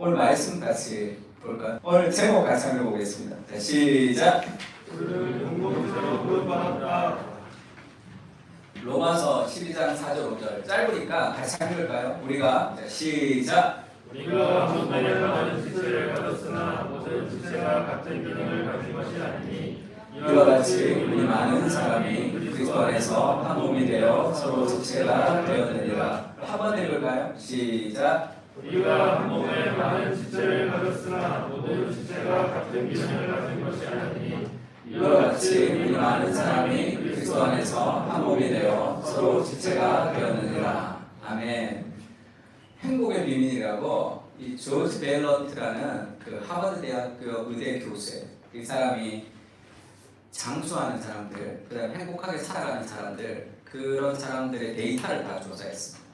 오늘 말씀 같이 볼까요? 오늘 제목 같이 한번 보겠습니다. 자, 시작. 로마서 12장 4절 5절 짧으니까 같이 읽을까요? 우리가 시작. 우리가 모든 많은 지체를 가졌으나 모든 지체가 같은 기능을 가진 것이 아니니 이와 같이 우리 많은 사람이 그리스도 안에서 한 몸이 되어 서로 지체가 되었느니라. 한번 읽을까요? 시작. 우리가 한 몸에 많은 지체를 가졌으나 모든 지체가 같은 기능을 가진 것이 아니니 이와 같이 우리 많은 사람이 그리스도 안에서 한 몸이 되어 서로 지체가 되었느니라. 아멘. 행복의 비밀이라고 이 조지 벨런트라는 그 하버드 대학교 의대 교수예요. 이 사람이 장수하는 사람들, 그다음에 행복하게 살아가는 사람들, 그런 사람들의 데이터를 다 조사했습니다.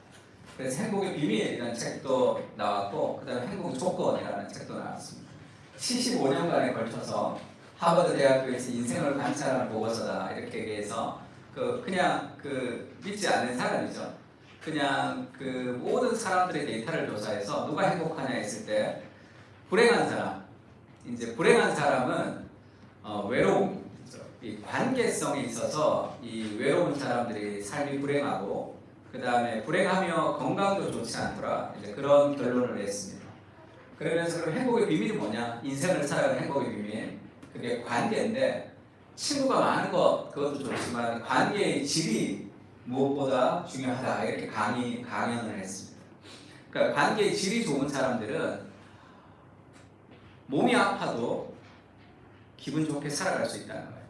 그래서 행복의 비밀이라는 책도 나왔고, 그다음에 행복 조건이라는 책도 나왔습니다. 75년간에 걸쳐서 하버드 대학교에서 인생을 관찰하는 보고서다 이렇게 얘기해서 그냥 믿지 않는 사람이죠. 그냥 모든 사람들의 데이터를 조사해서 누가 행복하냐 했을 때 불행한 사람, 이제 불행한 사람은 외로움, 이 관계성에 있어서 이 외로운 사람들이 삶이 불행하고 그 다음에 불행하며 건강도 좋지 않더라. 이제 그런 결론을 냈습니다. 그러면서 그럼 행복의 비밀이 뭐냐? 인생을 살아가는 행복의 비밀, 그게 관계인데 친구가 많은 것 그것도 좋지만 관계의 질이 무엇보다 중요하다 이렇게 강연을 했습니다. 그러니까 관계의 질이 좋은 사람들은 몸이 아파도 기분 좋게 살아갈 수 있다는 거예요.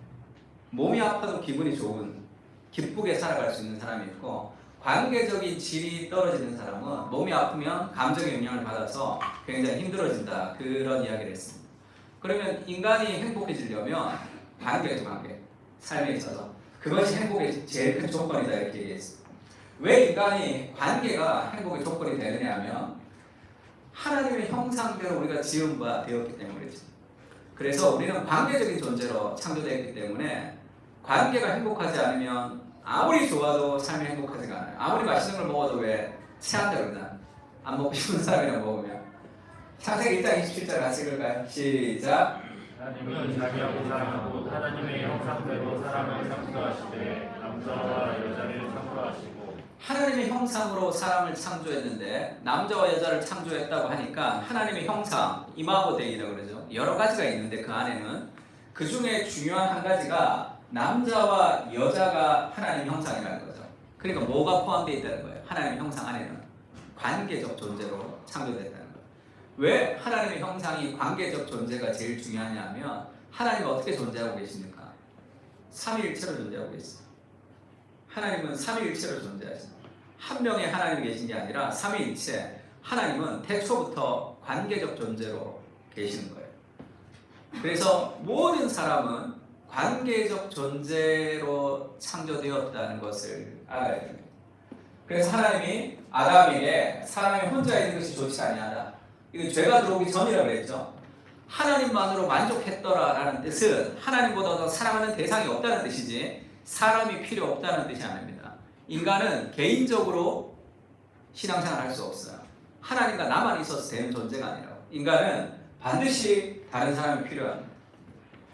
몸이 아파도 기분이 좋은, 기쁘게 살아갈 수 있는 사람이 있고, 관계적인 질이 떨어지는 사람은 몸이 아프면 감정의 영향을 받아서 굉장히 힘들어진다, 그런 이야기를 했습니다. 그러면 인간이 행복해지려면 관계죠, 관계. 삶에 있어서 그것이 행복의 제일 큰 조건이다 이렇게 얘기했습니다. 왜 인간이 관계가 행복의 조건이 되느냐 하면 하나님의 형상대로 우리가 지은 바 되었기 때문이죠. 그래서 우리는 관계적인 존재로 창조되었기 때문에 관계가 행복하지 않으면 아무리 좋아도 삶이 행복하지가 않아요. 아무리 맛있는 걸 먹어도 왜 체한다 그러나 안 먹고 싶은 사람이랑 먹으면. 창세기 1장 27절 같이 읽을까요? 시작. 하나님은 자기하고 사랑하고 하나님의 형상대로 사람을 창조하시되 남자와 여자를 창조하시고 하나님의 형상으로 사람을 창조했는데 남자와 여자를 창조했다고 하니까 하나님의 형상, 이마고 데이라고 그러죠. 여러 가지가 있는데 그 안에는 그 중에 중요한 한 가지가 남자와 여자가 하나님의 형상이라는 거죠. 그러니까 뭐가 포함되어 있다는 거예요? 하나님의 형상 안에는 관계적 존재로 창조됐다는 거예요. 왜 하나님의 형상이 관계적 존재가 제일 중요하냐면 하나님은 어떻게 존재하고 계십니까? 삼위일체로 존재하고 계십니다. 하나님은 삼위일체로 존재하십니다. 한 명의 하나님이 계신 게 아니라 삼위일체, 하나님은 태초부터 관계적 존재로 계시는 거예요. 그래서 모든 사람은 관계적 존재로 창조되었다는 것을 알아야 됩니다. 그래서 하나님이 아담에게 사람이 혼자 있는 것이 좋지 아니하다. 이건 죄가 들어오기 전이라고 그랬죠. 하나님만으로 만족했더라라는 뜻은 하나님보다 더 사랑하는 대상이 없다는 뜻이지 사람이 필요 없다는 뜻이 아닙니다. 인간은 개인적으로 신앙생활을 할 수 없어요. 하나님과 나만 있어서 되는 존재가 아니라고. 인간은 반드시 다른 사람이 필요합니다.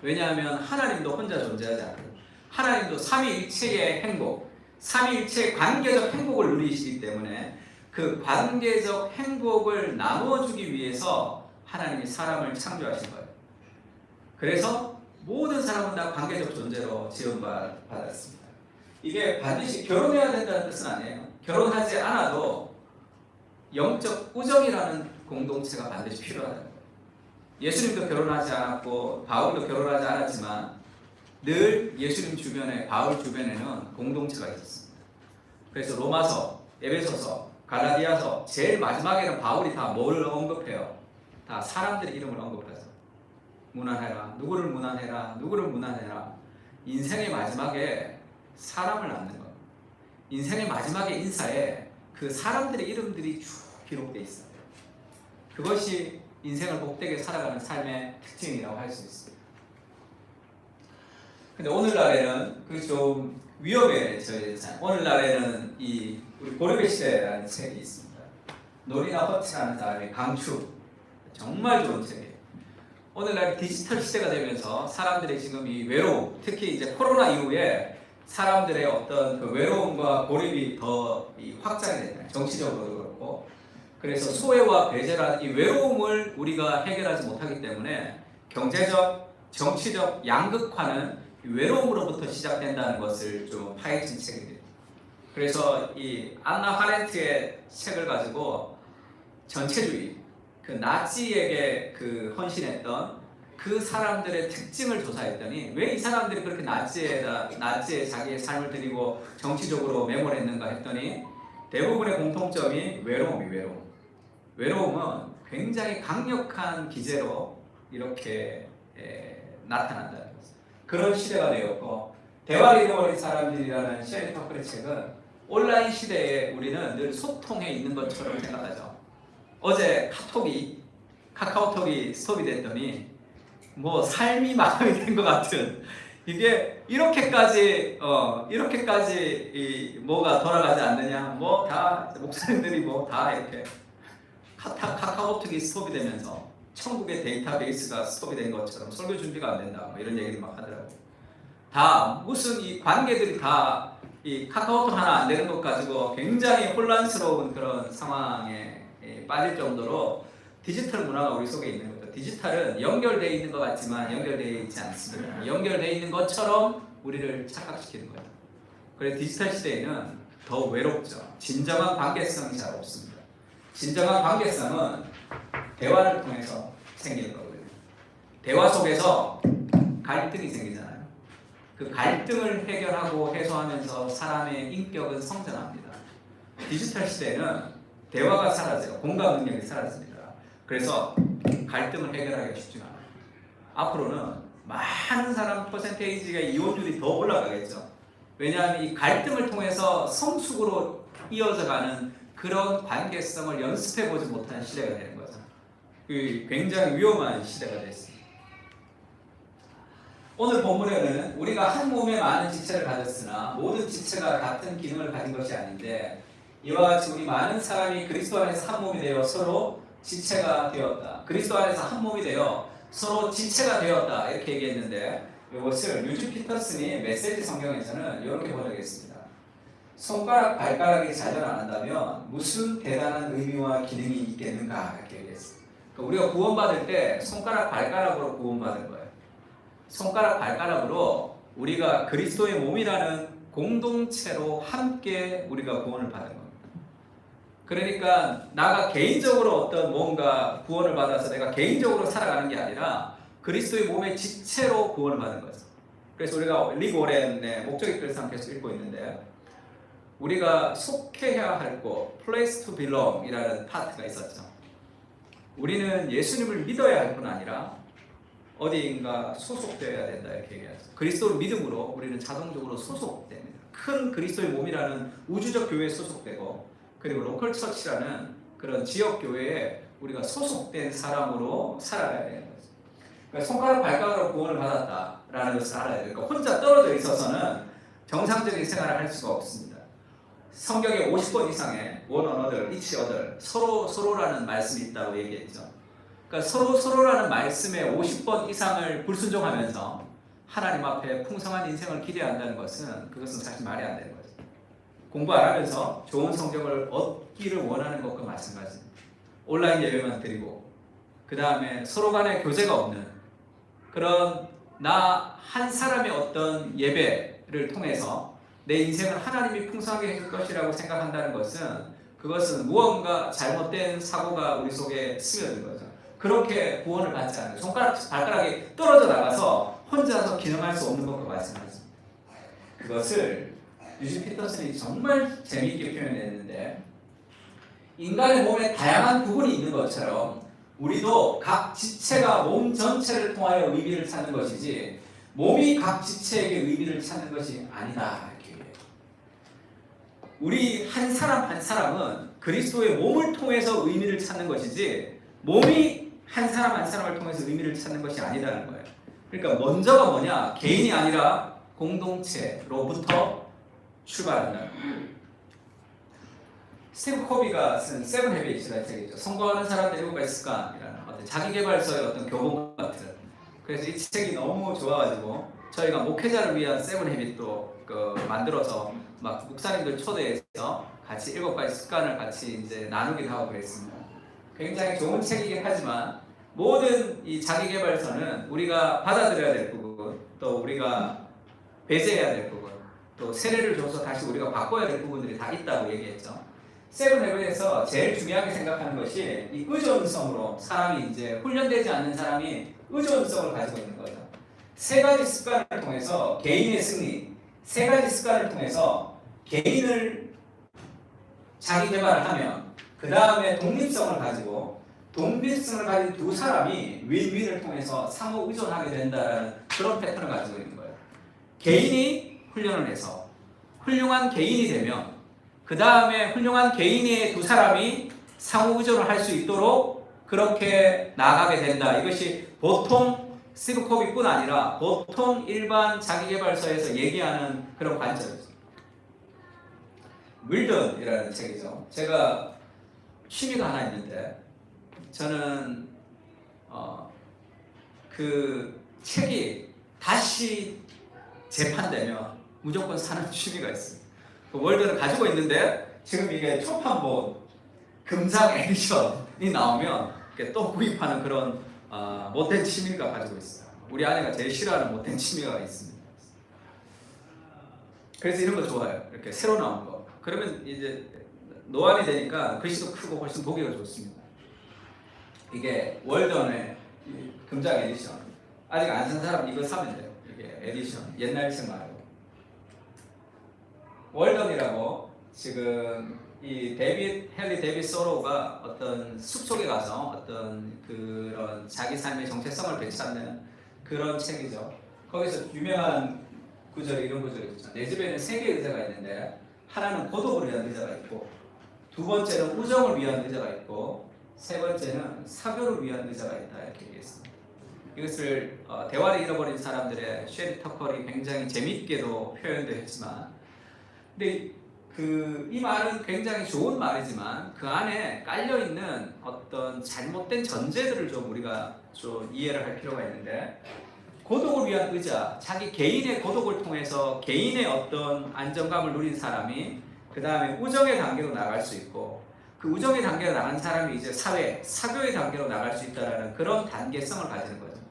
왜냐하면 하나님도 혼자 존재하지 않거든요. 하나님도 삼위일체의 행복, 삼위일체의 관계적 행복을 누리시기 때문에 그 관계적 행복을 나누어주기 위해서 하나님이 사람을 창조하신 거예요. 그래서 모든 사람은 다 관계적 존재로 지음받았습니다. 이게 반드시 결혼해야 된다는 뜻은 아니에요. 결혼하지 않아도 영적 우정이라는 공동체가 반드시 필요하다는 거예요. 예수님도 결혼하지 않았고 바울도 결혼하지 않았지만 늘 예수님 주변에, 바울 주변에는 공동체가 있었습니다. 그래서 로마서, 에베소서, 갈라디아서 제일 마지막에는 바울이 다 뭘 언급해요? 다 사람들의 이름을 언급하죠. 문안해라, 누구를 문안해라, 누구를 문안해라. 인생의 마지막에 사람을 낳는 거예요. 인생의 마지막에 인사에 그 사람들의 이름들이 쭉 기록되어 있어요. 그것이 인생을 복되게 살아가는 삶의 특징이라고 할 수 있습니다. 근데 오늘날에는 그 좀 위험에 처해졌잖아요. 오늘날에는 우리 고려의 시대라는 책이 있습니다. 노리나 허치라는 사람의 강추, 정말 좋은 책이에요. 오늘날 디지털 시대가 되면서 사람들의 지금 이 외로움, 특히 이제 코로나 이후에 사람들의 어떤 그 외로움과 고립이 더 확장이 됐잖아요. 정치적으로도 그렇고. 그래서 소외와 배제라는 이 외로움을 우리가 해결하지 못하기 때문에 경제적, 정치적 양극화는 외로움으로부터 시작된다는 것을 좀 파헤친 책입니다. 그래서 이 안나 하렌트의 책을 가지고 전체주의, 그 나치에게 그 헌신했던 그 사람들의 특징을 조사했더니 왜 이 사람들이 그렇게 나치에 자기의 삶을 드리고 정치적으로 매몰했는가 했더니 대부분의 공통점이 외로움. 외로움은 굉장히 강력한 기제로 이렇게 나타난다는 거죠. 그런 시대가 되었고, 대화를 잃어버린 사람들이라는 셰리 터클의 책은 온라인 시대에 우리는 늘 소통해 있는 것처럼 생각하죠. 어제 카카오톡이 스톱이 됐더니 뭐 삶이 마감이 된 것 같은, 이게 이렇게까지 뭐가 돌아가지 않느냐, 뭐 다 목사님들이 뭐 다 이렇게 카카오톡이 스톱이 되면서 천국의 데이터베이스가 스톱이 된 것처럼 설교 준비가 안 된다, 뭐 이런 얘기를 막 하더라고요. 다 무슨 이 관계들이 다 이 카카오톡 하나 안 되는 것 가지고 굉장히 혼란스러운 그런 상황에 빠질 정도로 디지털 문화가 우리 속에 있는 거죠. 디지털은 연결되어 있는 것 같지만 연결되어 있지 않습니다. 연결되어 있는 것처럼 우리를 착각시키는 거예요. 그래서 디지털 시대에는 더 외롭죠. 진정한 관계성이 잘 없습니다. 진정한 관계성은 대화를 통해서 생기는 거거든요. 대화 속에서 갈등이 생기잖아요. 그 갈등을 해결하고 해소하면서 사람의 인격은 성장합니다. 디지털 시대에는 대화가 사라져요. 공감 능력이 사라집니다. 그래서 갈등을 해결하기가 쉽지가 않아요. 앞으로는 많은 사람 퍼센테이지가 이혼율이 더 올라가겠죠. 왜냐하면 이 갈등을 통해서 성숙으로 이어져가는 그런 관계성을 연습해보지 못하는 시대가 되는 거죠. 굉장히 위험한 시대가 됐습니다. 오늘 본문에는 우리가 한 몸에 많은 지체를 가졌으나 모든 지체가 같은 기능을 가진 것이 아닌데 이와 같이 우리 많은 사람이 그리스도 안에서 한 몸이 되어 서로 지체가 되었다. 그리스도 안에서 한 몸이 되어 서로 지체가 되었다. 이렇게 얘기했는데 이것을 유진 피터슨이 메시지 성경에서는 이렇게 번역했습니다. 손가락 발가락이 자전 안 한다면 무슨 대단한 의미와 기능이 있겠는가 이렇게 얘기했습니다. 그러니까 우리가 구원받을 때 손가락 발가락으로 구원받은 거예요. 손가락 발가락으로 우리가 그리스도의 몸이라는 공동체로 함께 우리가 구원을 받은 겁니다. 그러니까 나가 개인적으로 어떤 뭔가 구원을 받아서 내가 개인적으로 살아가는 게 아니라 그리스도의 몸의 지체로 구원을 받은 거죠. 그래서 우리가 리그 오렌의 목적의 글상 계속 읽고 있는데 우리가 속해야 할 곳, place to belong 이라는 파트가 있었죠. 우리는 예수님을 믿어야 할 뿐 아니라 어디인가 소속되어야 된다 이렇게 얘기하죠. 그리스도를 믿음으로 우리는 자동적으로 소속됩니다. 큰 그리스도의 몸이라는 우주적 교회에 소속되고 그리고 로컬 처치라는 그런 지역 교회에 우리가 소속된 사람으로 살아가야 되는 거죠. 그러니까 손가락 발가락으로 구원을 받았다라는 것을 알아야 돼요. 그러니까 혼자 떨어져 있어서는 정상적인 생활을 할 수가 없습니다. 성경에 50번 이상의 one another, each other, 서로라는 말씀이 있다고 얘기했죠. 그러니까 서로라는 말씀에 50번 이상을 불순종하면서 하나님 앞에 풍성한 인생을 기대한다는 그것은 사실 말이 안 되는 거죠. 공부 안 하면서 좋은 성적을 얻기를 원하는 것과 마찬가지입니다. 온라인 예배만 드리고 그 다음에 서로 간에 교제가 없는 그런 나 한 사람의 어떤 예배를 통해서 내 인생을 하나님이 풍성하게 해줄 것이라고 생각한다는 그것은 무언가 잘못된 사고가 우리 속에 스며든 거죠. 그렇게 구원을 받지 않아요. 발가락이 떨어져 나가서 혼자서 기능할 수 없는 것과 마찬가지입니다. 그것을 유진 피터슨이 정말 재미있게 표현했는데 인간의 몸에 다양한 부분이 있는 것처럼 우리도 각 지체가 몸 전체를 통하여 의미를 찾는 것이지 몸이 각 지체에게 의미를 찾는 것이 아니다. 이렇게 얘기해요. 우리 한 사람 한 사람은 그리스도의 몸을 통해서 의미를 찾는 것이지 몸이 한 사람 한 사람을 통해서 의미를 찾는 것이 아니라는 거예요. 그러니까 먼저가 뭐냐? 개인이 아니라 공동체로부터 출발한다는 거예요. 스티브 코비가 쓴 세븐 헤비츠라는 책이죠. 성공하는 사람들의 7가지 습관이라는 어떤 자기계발서의 어떤 교본 같은. 그래서 이 책이 너무 좋아가지고 저희가 목회자를 위한 세븐 헤빗도 만들어서 막 목사님들 초대해서 같이 7가지 습관을 같이 이제 나누기도 하고 그랬습니다. 굉장히 좋은 책이긴 하지만 모든 이 자기계발서는 우리가 받아들여야 될 부분, 또 우리가 배제해야 될 부분, 또 세례를 줘서 다시 우리가 바꿔야 될 부분들이 다 있다고 얘기했죠. 세븐 헤븐에서 제일 중요하게 생각하는 것이 이 의존성으로 사람이 이제 훈련되지 않는 사람이 의존성을 가지고 있는 거죠. 3가지 습관을 통해서 개인의 승리, 3가지 습관을 통해서 개인을 자기 개발을 하면 그 다음에 독립성을 가지고 독립성을 가진 두 사람이 윈윈을 통해서 상호 의존하게 된다는 그런 패턴을 가지고 있는 거예요. 개인이 훈련을 해서 훌륭한 개인이 되면 그 다음에 훌륭한 개인의 두 사람이 상호 의존을 할 수 있도록 그렇게 나아가게 된다. 이것이 보통 스티브 코비뿐 아니라 보통 일반 자기계발서에서 얘기하는 그런 관점이죠. 밀던이라는 책이죠. 제가 취미가 하나 있는데 저는 그 책이 다시 재판되면 무조건 사는 취미가 있어요. 그 월드를 가지고 있는데 지금 이게 초판본 금장 에디션이 나오면 또 구입하는 그런 못된 취미가 가지고 있어요. 우리 아내가 제일 싫어하는 못된 취미가 있습니다. 그래서 이런 거 좋아요. 이렇게 새로 나온 거. 그러면 이제 노안이 되니까 글씨도 크고 훨씬 보기가 좋습니다. 이게 월던의 금장 에디션. 아직 안 산 사람 이거 사면 돼요. 이게 에디션. 옛날 책 말고. 월던이라고 지금 이 헨리 데이빗 소로우가 어떤 숲속에 가서 어떤 그런 자기 삶의 정체성을 되찾는 그런 책이죠. 거기서 유명한 구절이 이런 구절이 있죠. 내 집에는 3개의 의자가 있는데 하나는 고독을 위한 의자가 있고, 두 번째는 우정을 위한 의자가 있고, 세 번째는 사교를 위한 의자가 있다 이렇게 얘기했습니다. 이것을 대화를 잃어버린 사람들의 쉐리 터컬이 굉장히 재밌게도 표현도 했지만, 근데 이 말은 굉장히 좋은 말이지만 그 안에 깔려 있는 어떤 잘못된 전제들을 좀 우리가 좀 이해를 할 필요가 있는데, 고독을 위한 의자, 자기 개인의 고독을 통해서 개인의 어떤 안정감을 누린 사람이 그 다음에 우정의 단계로 나갈 수 있고, 그 우정의 단계로 나간 사람이 이제 사회, 사교의 단계로 나갈 수 있다는 그런 단계성을 가지는 거죠.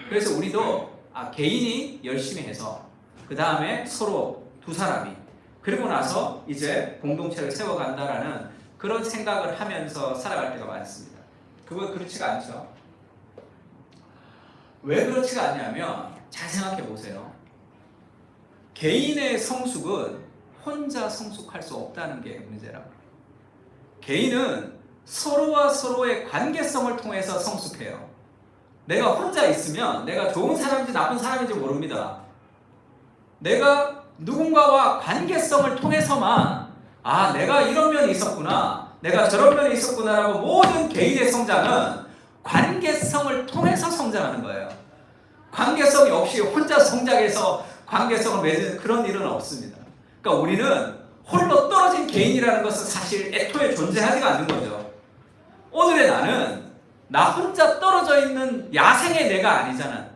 그래서 우리도 개인이 열심히 해서 그 다음에 서로 두 사람이 그리고 나서 이제 공동체를 세워간다라는 그런 생각을 하면서 살아갈 때가 많습니다. 그거 그렇지가 않죠. 왜 그렇지가 않냐면 잘 생각해 보세요. 개인의 성숙은 혼자 성숙할 수 없다는 게 문제라고. 개인은 서로와 서로의 관계성을 통해서 성숙해요. 내가 혼자 있으면 내가 좋은 사람인지 나쁜 사람인지 모릅니다. 내가 누군가와 관계성을 통해서만 내가 이런 면이 있었구나, 내가 저런 면이 있었구나라고 모든 개인의 성장은 관계성을 통해서 성장하는 거예요. 관계성이 없이 혼자 성장해서 관계성을 맺는 그런 일은 없습니다. 그러니까 우리는 홀로 떨어진 개인이라는 것은 사실 애초에 존재하지가 않는 거죠. 오늘의 나는 나 혼자 떨어져 있는 야생의 내가 아니잖아.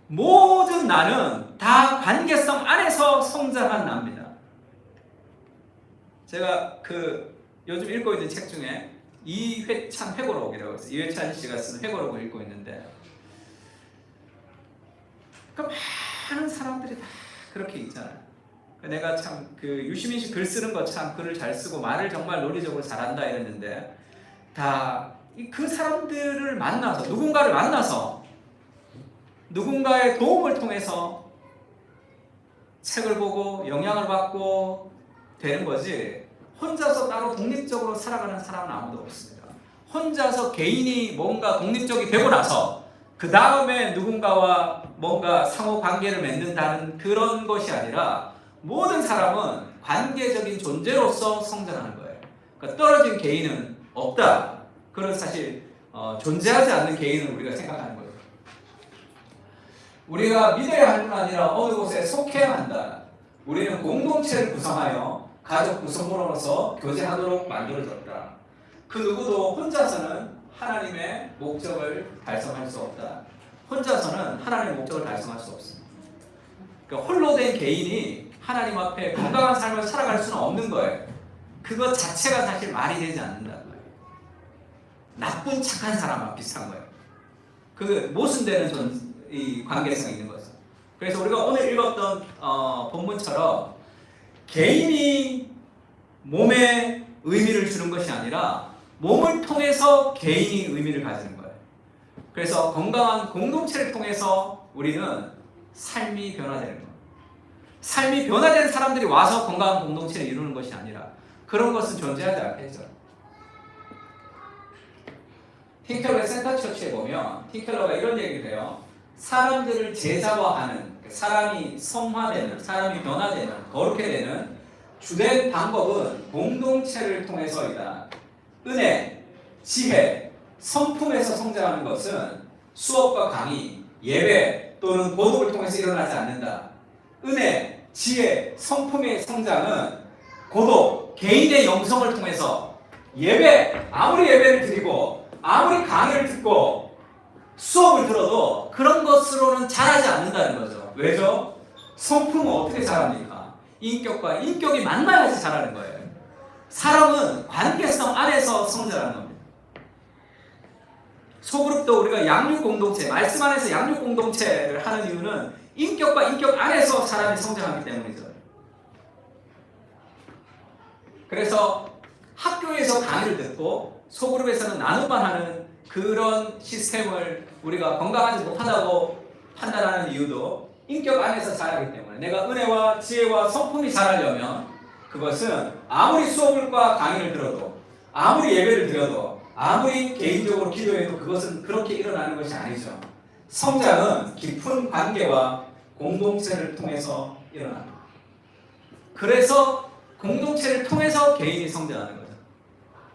모든 나는 다 관계성 안에서 성장한 나입니다. 제가 요즘 읽고 있는 책 중에 이회찬 회고록이라고 해서 이회찬 씨가 쓴 회고록을 읽고 있는데, 그러니까 많은 사람들이 다 그렇게 있잖아요. 내가 참 유시민 씨 글 쓰는 거 참 글을 잘 쓰고 말을 정말 논리적으로 잘한다 이랬는데, 다 그 사람들을 만나서 누군가를 만나서 누군가의 도움을 통해서 책을 보고 영향을 받고 되는 거지, 혼자서 따로 독립적으로 살아가는 사람은 아무도 없습니다. 혼자서 개인이 뭔가 독립적이 되고 나서 그 다음에 누군가와 뭔가 상호 관계를 맺는다는 그런 것이 아니라 모든 사람은 관계적인 존재로서 성장하는 거예요. 그러니까 떨어진 개인은 없다. 그런 사실 존재하지 않는 개인을 우리가 생각하는 거예요. 우리가 믿어야 할 뿐 아니라 어느 곳에 속해야 한다. 우리는 공동체를 구성하여 가족 구성원으로서 교제하도록 만들어졌다. 그 누구도 혼자서는 하나님의 목적을 달성할 수 없다. 혼자서는 하나님의 목적을 달성할 수 없습니다. 그러니까 홀로 된 개인이 하나님 앞에 건강한 삶을 살아갈 수는 없는 거예요. 그것 자체가 사실 말이 되지 않는다는 거예요. 나쁜 착한 사람과 비슷한 거예요. 그 모순되는 이 관계성이 있는 거죠. 그래서 우리가 오늘 읽었던 본문처럼 개인이 몸에 의미를 주는 것이 아니라 몸을 통해서 개인이 의미를 가지는 거예요. 그래서 건강한 공동체를 통해서 우리는 삶이 변화되는 거예요. 삶이 변화된 사람들이 와서 건강한 공동체를 이루는 것이 아니라 그런 것은 존재하지 않겠죠. 틴켈러의 센터처치에 보면 틴켈러가 이런 얘기를 해요. 사람들을 제자화하는, 사람이 성화되는, 사람이 변화되는, 거룩해 되는 주된 방법은 공동체를 통해서이다. 은혜, 지혜, 성품에서 성장하는 것은 수업과 강의, 예배 또는 고독을 통해서 일어나지 않는다. 은혜, 지혜, 성품의 성장은 고독, 개인의 영성을 통해서 예배, 아무리 예배를 드리고 아무리 강의를 듣고 수업을 들어도 그런 것으로는 자라지 않는다는 거죠. 왜죠? 성품은 어떻게 자랍니까? 인격과 인격이 만나야지 자라는 거예요. 사람은 관계성 안에서 성장하는 겁니다. 소그룹도 우리가 양육 공동체, 말씀 안에서 양육 공동체를 하는 이유는 인격과 인격 안에서 사람이 성장하기 때문이죠. 그래서 학교에서 강의를 듣고 소그룹에서는 나눔만 하는 그런 시스템을 우리가 건강하지 못하다고 판단하는 이유도 인격 안에서 자라기 때문에 내가 은혜와 지혜와 성품이 자라려면 그것은 아무리 수업과 강의를 들어도 아무리 예배를 드려도 아무리 개인적으로 기도해도 그것은 그렇게 일어나는 것이 아니죠. 성장은 깊은 관계와 공동체를 통해서 일어납니다. 그래서 공동체를 통해서 개인이 성장하는 거죠.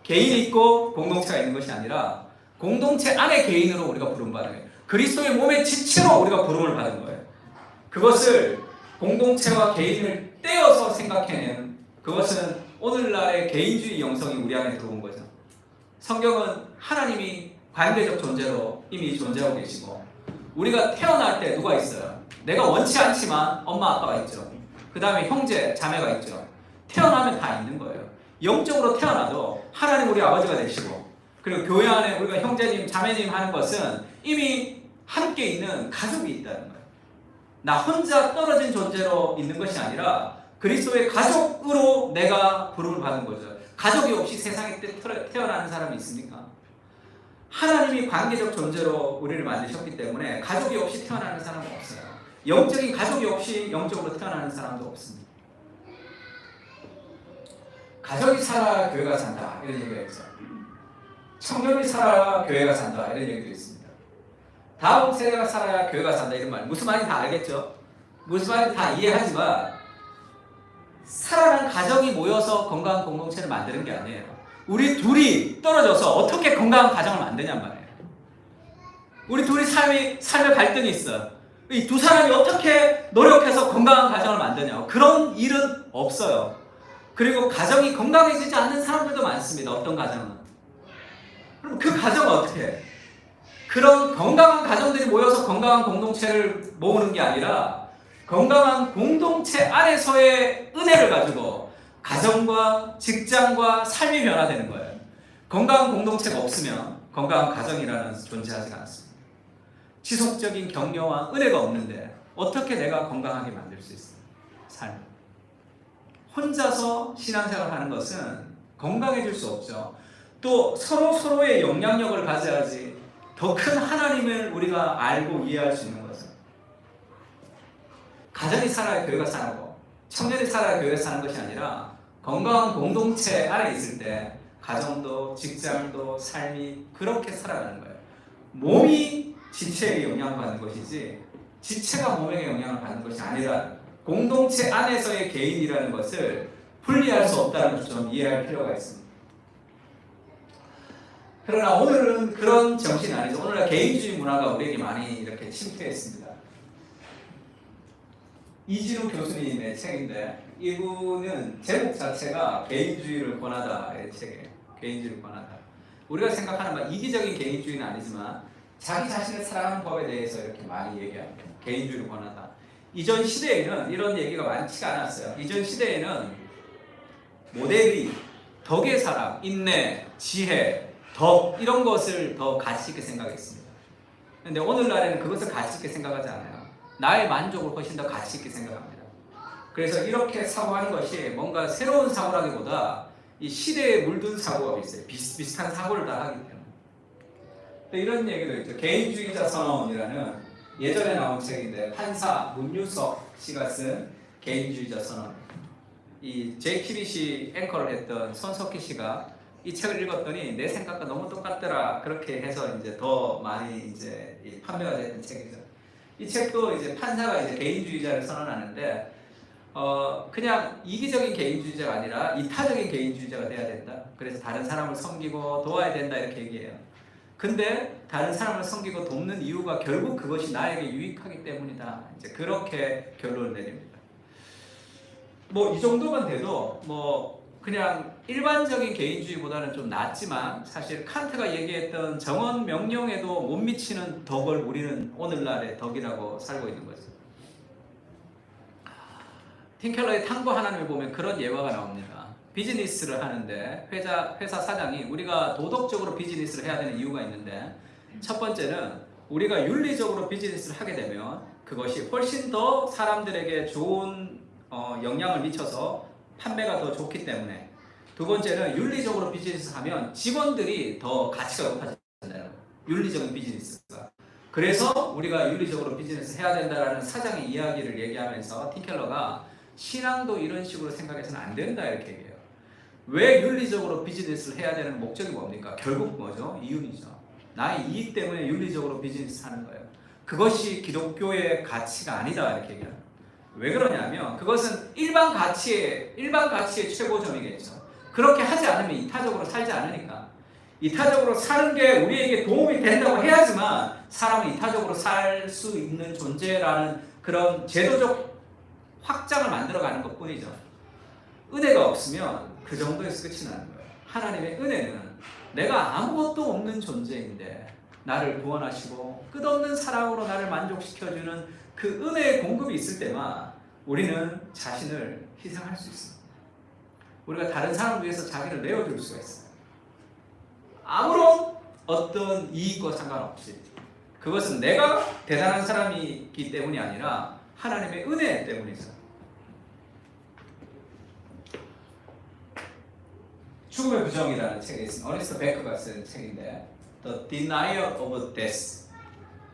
개인이 있고 공동체가 있는 것이 아니라 공동체 안에 개인으로 우리가 부름받는 거예요. 그리스도의 몸의 지체로 우리가 부름을 받은 거예요. 그것을 공동체와 개인을 떼어서 생각해내는 그것은 오늘날의 개인주의 영성이 우리 안에 들어온 거죠. 성경은 하나님이 관계적 존재로 이미 존재하고 계시고 우리가 태어날 때 누가 있어요? 내가 원치 않지만 엄마 아빠가 있죠. 그 다음에 형제 자매가 있죠. 태어나면 다 있는 거예요. 영적으로 태어나도 하나님 우리 아버지가 되시고 그리고 교회 안에 우리가 형제님 자매님 하는 것은 이미 함께 있는 가족이 있다는 거예요. 나 혼자 떨어진 존재로 있는 것이 아니라 그리스도의 가족으로 내가 부름을 받은 거죠. 가족이 없이 세상에 태어나는 사람이 있습니까? 하나님이 관계적 존재로 우리를 만드셨기 때문에 가족이 없이 태어나는 사람은 없어요. 영적인 가족이 없이 영적으로 태어나는 사람도 없습니다. 가족이 살아야 교회가 산다 이런 얘기가 있죠. 청년이 살아야 교회가 산다 이런 얘기도 있습니다. 다음 세대가 살아야 교회가 산다 이런 말 무슨 말인지 다 알겠죠? 무슨 말인지 다 이해하지만 살아난 가정이 모여서 건강한 공동체를 만드는 게 아니에요. 우리 둘이 떨어져서 어떻게 건강한 가정을 만드냔 말이에요. 우리 둘이 삶의 갈등이 있어. 이 두 사람이 어떻게 노력해서 건강한 가정을 만드냐 그런 일은 없어요. 그리고 가정이 건강해지지 않는 사람들도 많습니다. 어떤 가정은. 그럼 그 가정은 어떻게 해? 그런 건강한 가정들이 모여서 건강한 공동체를 모으는 게 아니라 건강한 공동체 안에서의 은혜를 가지고 가정과 직장과 삶이 변화되는 거예요. 건강한 공동체가 없으면 건강한 가정이라는 존재하지 않습니다. 지속적인 격려와 은혜가 없는데 어떻게 내가 건강하게 만들 수 있어요? 삶. 혼자서 신앙생활을 하는 것은 건강해질 수 없죠. 또 서로의 영향력을 가져야지 더 큰 하나님을 우리가 알고 이해할 수 있는 거죠. 가정이 살아야 교회가 살고 청년이 살아야 교회가 사는 것이 아니라 건강한 공동체 안에 있을 때 가정도 직장도 삶이 그렇게 살아가는 거예요. 몸이 지체에 영향을 받는 것이지 지체가 몸에게 영향을 받는 것이 아니라 공동체 안에서의 개인이라는 것을 분리할 수 없다는 것을 좀 이해할 필요가 있습니다. 그러나 오늘은 그런 정신이 아니죠. 오늘날 개인주의 문화가 우리에게 많이 이렇게 침투했습니다. 이진우 교수님의 책인데 이분은 제목 자체가 개인주의를 권하다 이 책이에요. 개인주의를 권하다. 우리가 생각하는 막 이기적인 개인주의는 아니지만 자기 자신을 사랑하는 법에 대해서 이렇게 많이 얘기합니다. 개인주의를 권하다. 이전 시대에는 이런 얘기가 많지가 않았어요. 이전 시대에는 모델이 덕의 사랑, 인내, 지혜, 덕 이런 것을 더 가치 있게 생각했습니다. 그런데 오늘날에는 그것을 가치 있게 생각하지 않아요. 나의 만족을 훨씬 더 가치 있게 생각합니다. 그래서 이렇게 사고하는 것이 뭔가 새로운 사고라기보다 이 시대에 물든 사고가 있어요. 비슷한 사고를 다 하기 때문에. 이런 얘기도 있죠. 개인주의자 선언이라는 예전에 나온 책인데 판사 문유석 씨가 쓴 개인주의자 선언. 이 JTBC 앵커를 했던 손석희 씨가 이 책을 읽었더니 내 생각과 너무 똑같더라. 그렇게 해서 이제 더 많이 이제 판매가 됐던 책이죠. 이 책도 이제 판사가 이제 개인주의자를 선언하는데 그냥 이기적인 개인주의자가 아니라 이타적인 개인주의자가 돼야 된다. 그래서 다른 사람을 섬기고 도와야 된다 이렇게 얘기해요. 근데 다른 사람을 섬기고 돕는 이유가 결국 그것이 나에게 유익하기 때문이다. 이제 그렇게 결론을 내립니다. 뭐 이 정도만 돼도 뭐 그냥 일반적인 개인주의보다는 좀 낫지만 사실 칸트가 얘기했던 정원 명령에도 못 미치는 덕을 우리는 오늘날의 덕이라고 살고 있는 거죠. 틴켈러의 탐구 하나님을 보면 그런 예화가 나옵니다. 비즈니스를 하는데 회사 사장이 우리가 도덕적으로 비즈니스를 해야 되는 이유가 있는데 첫 번째는 우리가 윤리적으로 비즈니스를 하게 되면 그것이 훨씬 더 사람들에게 좋은 영향을 미쳐서 판매가 더 좋기 때문에 두 번째는 윤리적으로 비즈니스 하면 직원들이 더 가치가 높아진다는 윤리적인 비즈니스가 그래서 우리가 윤리적으로 비즈니스 해야 된다라는 사장의 이야기를 얘기하면서 틴켈러가 신앙도 이런 식으로 생각해서는 안 된다 이렇게 얘기해요. 왜 윤리적으로 비즈니스를 해야 되는 목적이 뭡니까? 결국 뭐죠? 이윤이죠. 나의 이익 때문에 윤리적으로 비즈니스 하는 거예요. 그것이 기독교의 가치가 아니다 이렇게 얘기해요. 왜 그러냐면 그것은 일반 가치의 최고점이겠죠. 그렇게 하지 않으면 이타적으로 살지 않으니까. 이타적으로 사는 게 우리에게 도움이 된다고 해야지만 사람은 이타적으로 살 수 있는 존재라는 그런 제도적 확장을 만들어가는 것 뿐이죠. 은혜가 없으면 그 정도에서 끝이 나는 거예요. 하나님의 은혜는 내가 아무것도 없는 존재인데 나를 구원하시고 끝없는 사랑으로 나를 만족시켜주는 그 은혜의 공급이 있을 때만 우리는 자신을 희생할 수 있습니다. 우리가 다른 사람을 위해서 자기를 내어줄 수가 있어요. 아무런 어떤 이익과 상관없이 그것은 내가 대단한 사람이기 때문이 아니라 하나님의 은혜 때문이죠. 죽음의 부정이라는 책이 있습니다. 어니스트 베커가 쓴 책인데 The Denial of Death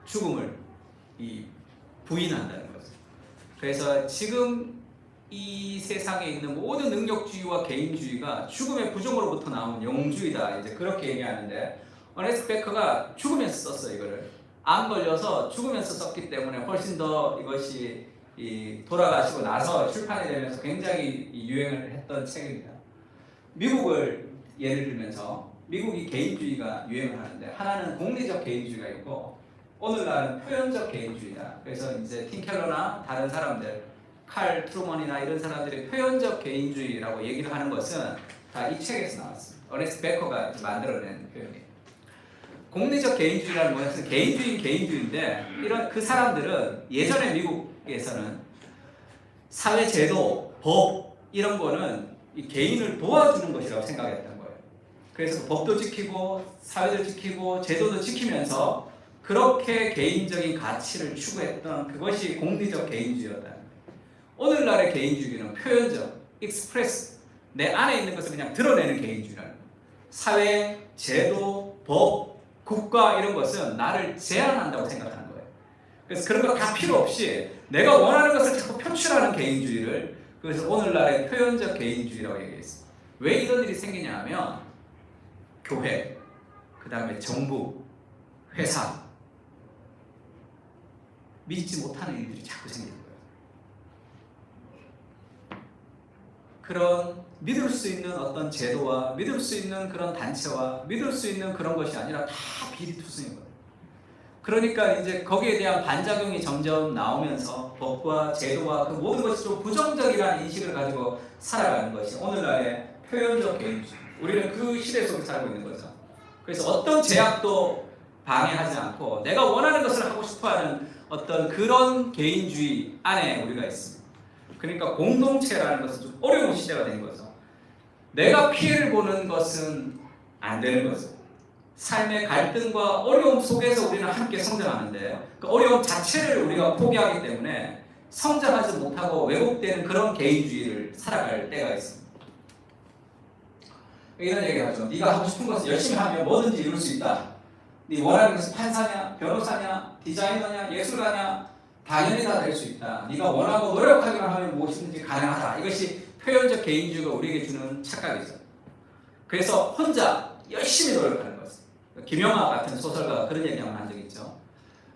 죽음을 부인한다는 거죠. 그래서 지금 이 세상에 있는 모든 능력주의와 개인주의가 죽음의 부정으로부터 나온 영주의다. 이제 그렇게 얘기하는데 어니스트 베커가 죽으면서 썼어요. 이거를 암 걸려서 죽으면서 썼기 때문에 훨씬 더 이것이 돌아가시고 나서 출판이 되면서 굉장히 유행을 했던 책입니다. 미국을 예를 들면서 미국이 개인주의가 유행을 하는데 하나는 공리적 개인주의가 있고 오늘날은 표현적 개인주의다. 그래서 이제 틴켈러나 다른 사람들 칼 트루먼이나 이런 사람들이 표현적 개인주의라고 얘기를 하는 것은 다 이 책에서 나왔습니다. 어니스트 베커가 만들어낸 표현이에요. 공리적 개인주의라는 것은 개인주의인데 이런 그 사람들은 예전에 미국에서는 사회 제도, 법 이런 거는 이 개인을 도와주는 것이라고 생각했던 거예요. 그래서 법도 지키고 사회도 지키고 제도도 지키면서 그렇게 개인적인 가치를 추구했던 그것이 공리적 개인주의였다. 오늘날의 개인주의는 표현적, 익스프레스, 내 안에 있는 것을 그냥 드러내는 개인주의라는 거예요. 사회, 제도, 법, 국가 이런 것은 나를 제한한다고 생각하는 거예요. 그래서 그런 거 다 필요 없이 내가 원하는 것을 자꾸 표출하는 개인주의를 그래서 오늘날의 표현적 개인주의라고 얘기했어요. 왜 이런 일이 생기냐 하면 교회, 그 다음에 정부, 회사 믿지 못하는 일들이 자꾸 생기는 거예요. 그런 믿을 수 있는 어떤 제도와 믿을 수 있는 그런 단체와 믿을 수 있는 그런 것이 아니라 다 비리투성인 거예요. 그러니까 이제 거기에 대한 반작용이 점점 나오면서 법과 제도와 그 모든 것이 좀 부정적이라는 인식을 가지고 살아가는 것이 오늘날의 표현적 개인주의. 우리는 그 시대 속에 살고 있는 거죠. 그래서 어떤 제약도 방해하지 않고 내가 원하는 것을 하고 싶어하는 어떤 그런 개인주의 안에 우리가 있습니다. 그러니까 공동체라는 것은 좀 어려운 시대가 된 거죠. 내가 피해를 보는 것은 안 되는 거죠. 삶의 갈등과 어려움 속에서 우리는 함께 성장하는데 그 어려움 자체를 우리가 포기하기 때문에 성장하지 못하고 왜곡되는 그런 개인주의를 살아갈 때가 있습니다. 이런 얘기하죠. 네가 하고 싶은 것을 열심히 하면 뭐든지 이룰 수 있다. 네 원하는 것은 판사냐, 변호사냐, 디자이너냐, 예술가냐 당연히 다 될 수 있다. 네가 원하고 노력하기만 하면 무엇이든지 가능하다. 이것이 표현적 개인주의가 우리에게 주는 착각이죠. 그래서 혼자 열심히 노력하는 거죠. 김영하 같은 소설가가 그런 얘기 한번 한 적이 있죠.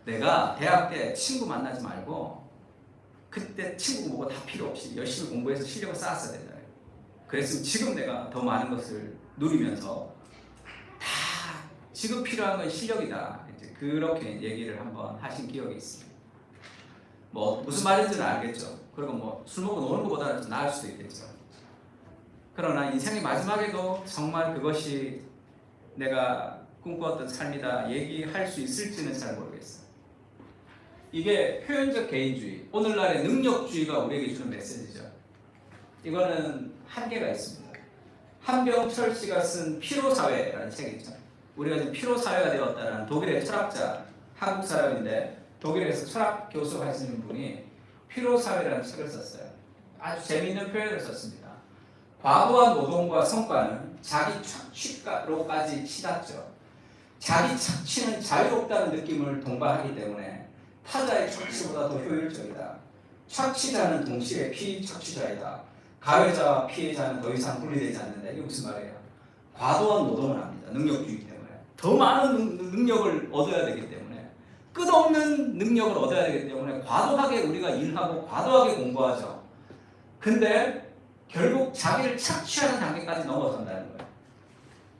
내가 대학 때 친구 만나지 말고 그때 친구 뭐고 다 필요 없이 열심히 공부해서 실력을 쌓았어야 된다. 그랬으면 지금 내가 더 많은 것을 누리면서 다 지금 필요한 건 실력이다. 이제 그렇게 얘기를 한번 하신 기억이 있습니다. 뭐 무슨 말인지는 알겠죠. 그리고 뭐 술 먹고 노는 것보다는 좀 나을 수도 있겠죠. 그러나 인생의 마지막에도 정말 그것이 내가 꿈꾸었던 삶이다 얘기할 수 있을지는 잘 모르겠어요. 이게 표현적 개인주의, 오늘날의 능력주의가 우리에게 주는 메시지죠. 이거는 한계가 있습니다. 한병철 씨가 쓴 피로사회라는 책이 있죠. 우리가 지금 피로사회가 되었다는 독일의 철학자, 한국 사람인데 독일에서 철학 교수 하시는 분이 피로사회라는 책을 썼어요. 아주 재미있는 표현을 썼습니다. 과도한 노동과 성과는 자기 착취로까지 치닫죠. 자기 착취는 자유롭다는 느낌을 동반하기 때문에 타자의 착취보다 더 효율적이다. 착취자는 동시에 피착취자이다. 가해자와 피해자는 더 이상 분리되지 않는다. 이게 무슨 말이에요? 과도한 노동을 합니다. 능력주의 때문에. 더 많은 능력을 얻어야 되기 때문에 끝없는 능력을 얻어야 되기 때문에 과도하게 우리가 일하고 과도하게 공부하죠. 근데 결국 자기를 착취하는 단계까지 넘어선다는 거예요.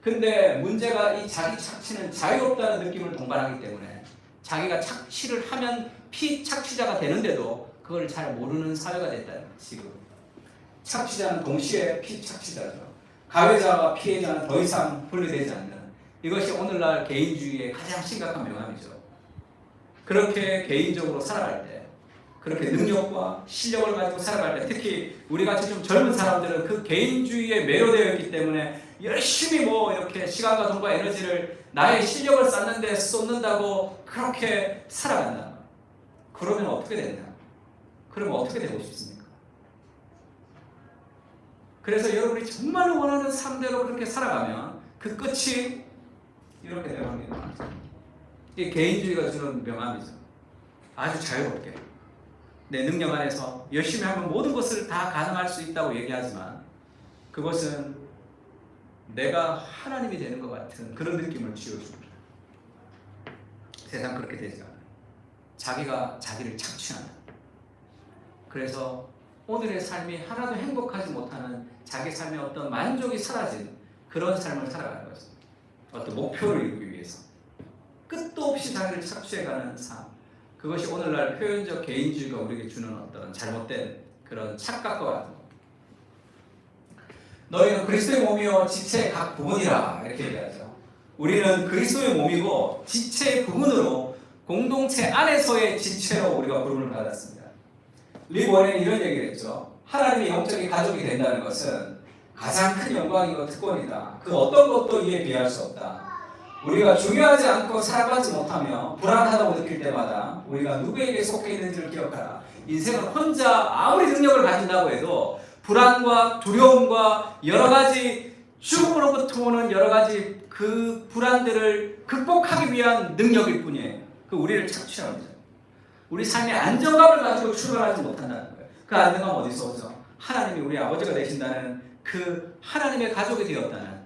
근데 문제가 이 자기 착취는 자유롭다는 느낌을 동반하기 때문에 자기가 착취를 하면 피착취자가 되는데도 그걸 잘 모르는 사회가 됐다는 거예요. 지금 착취자는 동시에 피착취자죠. 가해자와 피해자는 더 이상 분리되지 않는, 이것이 오늘날 개인주의의 가장 심각한 명암이죠. 그렇게 개인적으로 살아갈 때, 그렇게 능력과 실력을 가지고 살아갈 때, 특히 우리같이 좀 젊은 사람들은 그 개인주의에 매료되어 있기 때문에 열심히 뭐 이렇게 시간과 돈과 에너지를 나의 실력을 쌓는 데 쏟는다고 그렇게 살아간다. 그러면 어떻게 되냐? 그러면 어떻게 되고 싶습니까? 그래서 여러분이 정말 원하는 삶대로 그렇게 살아가면 그 끝이 이렇게 되어갑니다. 이게 개인주의가 주는 명암이죠. 아주 자유롭게 내 능력 안에서 열심히 하면 모든 것을 다 가능할 수 있다고 얘기하지만 그것은 내가 하나님이 되는 것 같은 그런 느낌을 쥐어줍니다. 세상 그렇게 되지 않아요. 자기가 자기를 착취하는. 그래서 오늘의 삶이 하나도 행복하지 못하는 자기 삶의 어떤 만족이 사라진 그런 삶을 살아가는 거죠. 어떤 목표를 이루기 위해서 끝도 없이 자기를 착취해가는 삶. 그것이 오늘날 표현적 개인주의가 우리에게 주는 어떤 잘못된 그런 착각과 같은 것. 너희는 그리스도의 몸이요 지체의 각 부분이라 이렇게 얘기하죠. 우리는 그리스도의 몸이고 지체의 부분으로 공동체 안에서의 지체로 우리가 부름을 받았습니다. 릭 워렌이 이런 얘기를 했죠. 하나님의 영적인 가족이 된다는 것은 가장 큰 영광이고 특권이다. 그 어떤 것도 이에 비할 수 없다. 우리가 중요하지 않고 살아가지 못하며 불안하다고 느낄 때마다 우리가 누구에게 속해 있는지를 기억하라. 인생은 혼자 아무리 능력을 가진다고 해도 불안과 두려움과 여러 가지 죽음으로부터 오는 여러 가지 그 불안들을 극복하기 위한 능력일 뿐이에요. 그 우리를 착취합니다. 우리 삶의 안정감을 가지고 출발하지 못한다는 거예요. 그 안정감 어디서 오죠? 하나님이 우리 아버지가 되신다는 그 하나님의 가족이 되었다는,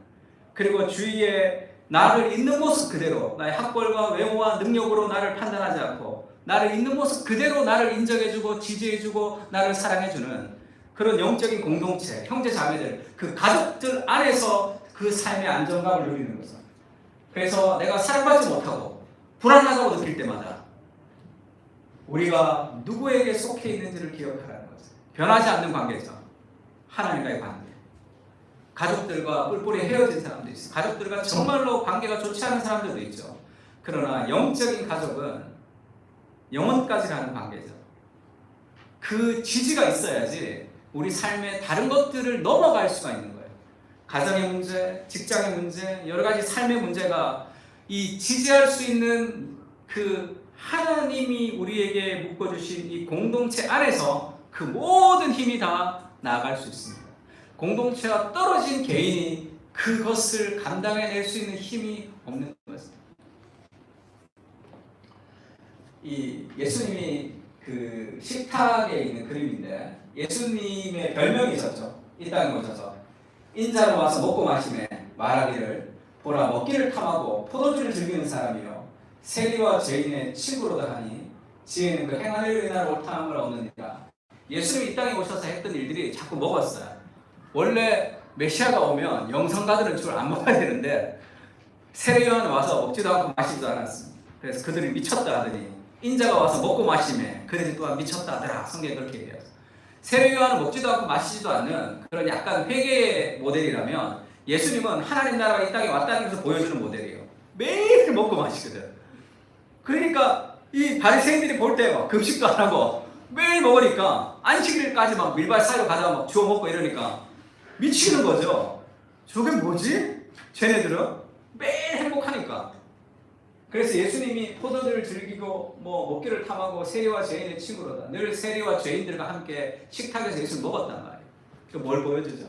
그리고 주위에 나를 있는 모습 그대로 나의 학벌과 외모와 능력으로 나를 판단하지 않고 나를 있는 모습 그대로 나를 인정해주고 지지해주고 나를 사랑해주는 그런 영적인 공동체, 형제 자매들, 그 가족들 안에서 그 삶의 안정감을 누리는 거죠. 그래서 내가 사랑받지 못하고 불안하다고 느낄 때마다 우리가 누구에게 속해 있는지를 기억하라는 거죠. 변하지 않는 관계죠. 하나님과의 관계. 가족들과 뿔뿔이 헤어진 사람도 있어요. 가족들과 정말로 관계가 좋지 않은 사람들도 있죠. 그러나 영적인 가족은 영혼까지 가는 관계죠. 그 지지가 있어야지 우리 삶의 다른 것들을 넘어갈 수가 있는 거예요. 가정의 문제, 직장의 문제, 여러 가지 삶의 문제가 이 지지할 수 있는 그 하나님이 우리에게 묶어주신 이 공동체 안에서 그 모든 힘이 다 나아갈 수 있습니다. 공동체와 떨어진 개인이 그것을 감당해낼 수 있는 힘이 없는 것입니다. 이 예수님이 그 식탁에 있는 그림인데 예수님의 별명이 있었죠. 이 땅에 오셔서 인자로 와서 먹고 마시매 말하기를 보라 먹기를 탐하고 포도주를 즐기는 사람이요 세리와 죄인의 친구로다 하니 지혜는 그 행한 일로 인하여 옳다함을 얻느니라. 예수님이 이 땅에 오셔서 했던 일들이 자꾸 먹었어요. 원래 메시아가 오면 영성가들은 주를 안 먹어야 되는데 세례요한 와서 먹지도 않고 마시지도 않았습니다. 그래서 그들이 미쳤다 하더니 인자가 와서 먹고 마시매 그들이 또한 미쳤다 하더라. 성경에 그렇게 얘기해요. 세례요한은 먹지도 않고 마시지도 않는 그런 약간 회개의 모델이라면 예수님은 하나님 나라가 이 땅에 왔다는 것을 보여주는 모델이에요. 매일 먹고 마시거든. 그러니까 이 바리새인들이 볼 때 막 금식도 안 하고 매일 먹으니까 안식일까지 막 밀발 사이로 가다가 막 주워 먹고 이러니까 미치는 거죠. 저게 뭐지? 쟤네들은 매일 행복하니까. 그래서 예수님이 포도주를 즐기고 뭐 먹기를 탐하고 세리와 죄인의 친구로다. 늘 세리와 죄인들과 함께 식탁에서 예수를 먹었단 말이에요. 그 뭘 보여주죠?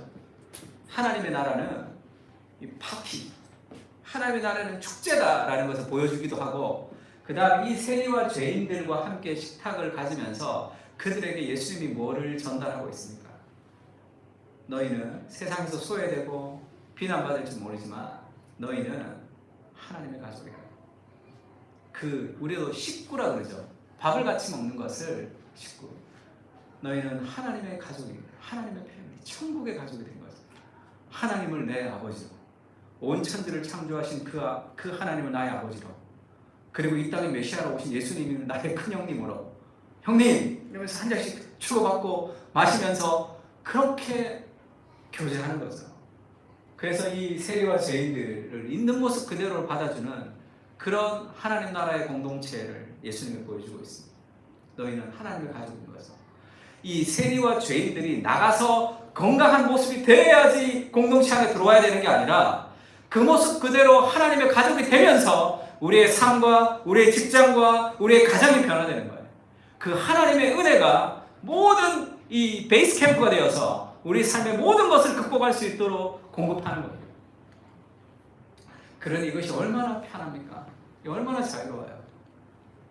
하나님의 나라는 이 파티, 하나님의 나라는 축제다라는 것을 보여주기도 하고, 그 다음 이 세리와 죄인들과 함께 식탁을 가지면서 그들에게 예수님이 뭐를 전달하고 있습니까? 너희는 세상에서 소외되고 비난받을지 모르지만 너희는 하나님의 가족이라. 우리도 식구라 그러죠. 밥을 같이 먹는 것을 식구. 너희는 하나님의 가족이, 하나님의 패밀리, 천국의 가족이 된 거죠. 하나님을 내 아버지로, 온 천지를 창조하신 그 하나님을 나의 아버지로, 그리고 이 땅에 메시아로 오신 예수님을 나의 큰형님으로, 형님! 이러면서 한 잔씩 주고받고 마시면서 그렇게 교제하는 거죠. 그래서 이 세리와 죄인들을 있는 모습 그대로 받아주는 그런 하나님 나라의 공동체를 예수님이 보여주고 있습니다. 너희는 하나님의 가족인 거죠. 이 세리와 죄인들이 나가서 건강한 모습이 되어야지 공동체 안에 들어와야 되는 게 아니라 그 모습 그대로 하나님의 가족이 되면서 우리의 삶과 우리의 직장과 우리의 가정이 변화되는 거예요. 그 하나님의 은혜가 모든 이 베이스 캠프가 되어서 우리 삶의 모든 것을 극복할 수 있도록 공급하는 거예요. 그러니 이것이 얼마나 편합니까? 얼마나 자유로워요.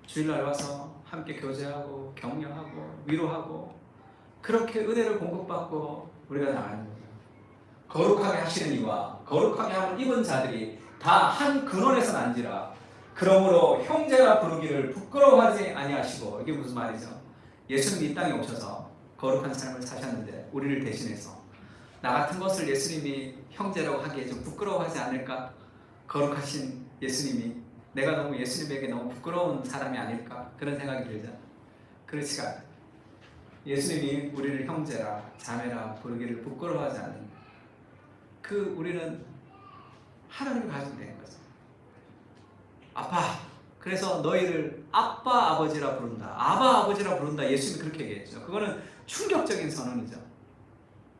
주일날 와서 함께 교제하고 격려하고 위로하고 그렇게 은혜를 공급받고 우리가 나가는 거예요. 거룩하게 하시는 이와 거룩하게 함을 입은 자들이 다 한 근원에서 난지라. 그러므로 형제라 부르기를 부끄러워하지 아니하시고. 이게 무슨 말이죠? 예수님이 이 땅에 오셔서 거룩한 삶을 사셨는데 우리를 대신해서 나 같은 것을 예수님이 형제라고 하기에 좀 부끄러워하지 않을까? 거룩하신 예수님이 내가 너무 예수님에게 너무 부끄러운 사람이 아닐까? 그런 생각이 들죠. 그렇지가 않아요. 예수님이 우리를 형제라 자매라 부르기를 부끄러워하지 않는 우리는 하나님을 가지고 되는 거죠. 아빠, 그래서 너희를 아빠 아버지라 부른다. 아바 아버지라 부른다. 예수님이 그렇게 얘기했죠. 그거는 충격적인 선언이죠.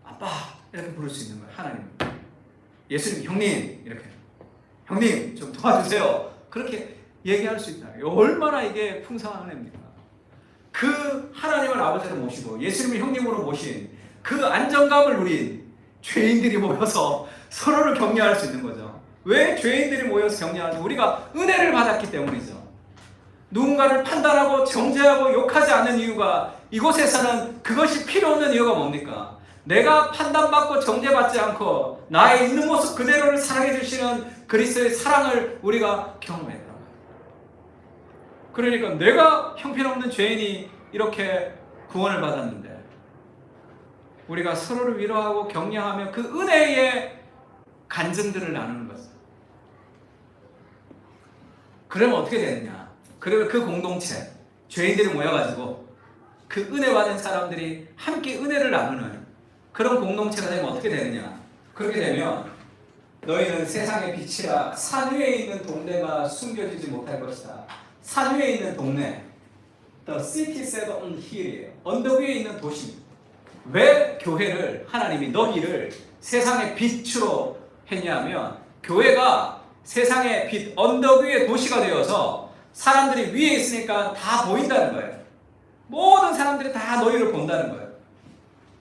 아빠 이렇게 부를 수 있는 거예요. 하나님. 예수님 형님 이렇게 형님 좀 도와주세요. 그렇게 얘기할 수 있다. 얼마나 이게 풍성한 은혜입니까? 그 하나님을 아버지로 모시고 예수님을 형님으로 모신 그 안정감을 누린 죄인들이 모여서 서로를 격려할 수 있는 거죠. 왜 죄인들이 모여서 격려하죠? 우리가 은혜를 받았기 때문이죠. 누군가를 판단하고 정죄하고 욕하지 않는 이유가, 이곳에서는 그것이 필요 없는 이유가 뭡니까? 내가 판단받고 정죄받지 않고 나의 있는 모습 그대로를 사랑해 주시는 그리스도의 사랑을 우리가 경험해요. 그러니까 내가 형편없는 죄인이 이렇게 구원을 받았는데 우리가 서로를 위로하고 격려하며 그 은혜의 간증들을 나누는 거죠. 그러면 어떻게 되느냐? 그러면 그 공동체, 죄인들이 모여가지고 그 은혜 받은 사람들이 함께 은혜를 나누는 그런 공동체가 되면 어떻게 되느냐? 그렇게 되면 너희는 세상의 빛이라. 산 위에 있는 동네가 숨겨지지 못할 것이다. 산 위에 있는 동네, The city set on hill이에요. 언덕 위에 있는 도시입니다. 왜 교회를 하나님이 너희를 세상의 빛으로 했냐면 교회가 세상의 빛, 언덕 위의 도시가 되어서 사람들이 위에 있으니까 다 보인다는 거예요. 모든 사람들이 다 너희를 본다는 거예요.